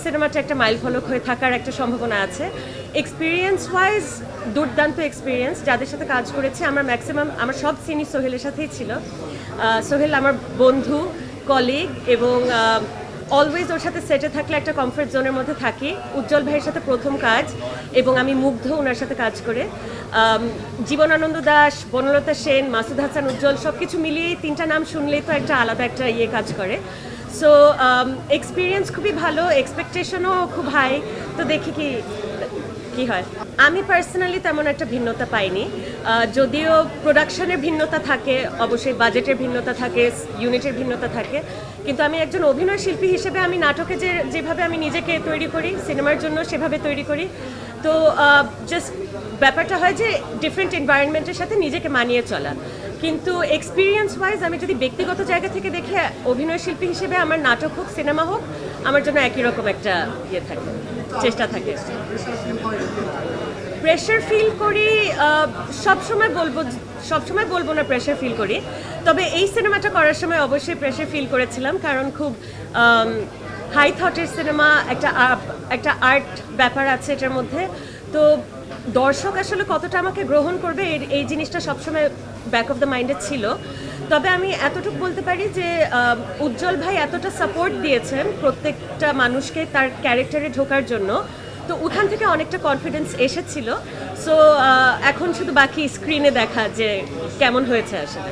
সিনেমাটা একটা মাইল ফলক হয়ে থাকার একটা সম্ভাবনা আছে। এক্সপিরিয়েন্স ওয়াইজ দুর্দান্ত এক্সপিরিয়েন্স, যাদের সাথে কাজ করেছি আমরা ম্যাক্সিমাম আমার সব সিনই সোহেলের সাথেই ছিল। সোহেল আমার বন্ধু, কলিগ এবং অলওয়েজ ওর সাথে সেটে থাকলে একটা কমফর্ট জোনের মধ্যে থাকি। উজ্জ্বল ভাইয়ের সাথে প্রথম কাজ এবং আমি মুগ্ধ ওনার সাথে কাজ করে। জীবনানন্দ দাস, বনলতা সেন, মাসুদ হাসান, উজ্জ্বল সব কিছু মিলিয়েই তিনটা নাম শুনলেই তো একটা আলাদা একটা কাজ করে। সো এক্সপিরিয়েন্স খুবই ভালো, এক্সপেকটেশনও খুব হাই। তো দেখি কি হয়। আমি পার্সোনালি তেমন একটা ভিন্নতা পাইনি, যদিও প্রোডাকশনের ভিন্নতা থাকে, অবশ্যই বাজেটের ভিন্নতা থাকে, ইউনিটের ভিন্নতা থাকে, কিন্তু আমি একজন অভিনয় শিল্পী হিসেবে আমি নাটকে যেভাবে আমি নিজেকে তৈরি করি, সিনেমার জন্য সেভাবে তৈরি করি। তো জাস্ট ব্যাপারটা হয় যে ডিফারেন্ট এনভায়রনমেন্টের সাথে নিজেকে মানিয়ে চলা। কিন্তু এক্সপিরিয়েন্স ওয়াইজ আমি যদি ব্যক্তিগত জায়গা থেকে দেখি, অভিনয় শিল্পী হিসেবে আমার নাটক হোক সিনেমা হোক আমার জন্য একই রকম একটা থাকে, চেষ্টা থাকে। প্রেশার ফিল করি সবসময় বলবো না প্রেশার ফিল করি, তবে এই সিনেমাটা করার সময় অবশ্যই প্রেশার ফিল করেছিলাম, কারণ খুব হাই থটের সিনেমা, একটা আর্ট ব্যাপার আছে এটার মধ্যে। তো দর্শক আসলে কতটা আমাকে গ্রহণ করবে এই জিনিসটা সবসময় ব্যাক অফ দ্য মাইন্ডে ছিল। তবে আমি এতটুকু বলতে পারি যে উজ্জ্বল ভাই এতটা সাপোর্ট দিয়েছেন প্রত্যেকটা মানুষকে তার ক্যারেক্টারে ঢোকার জন্য, তো ওখান থেকে অনেকটা কনফিডেন্স এসেছিল। সো এখন শুধু বাকি স্ক্রিনে দেখা যে কেমন হয়েছে আসলে।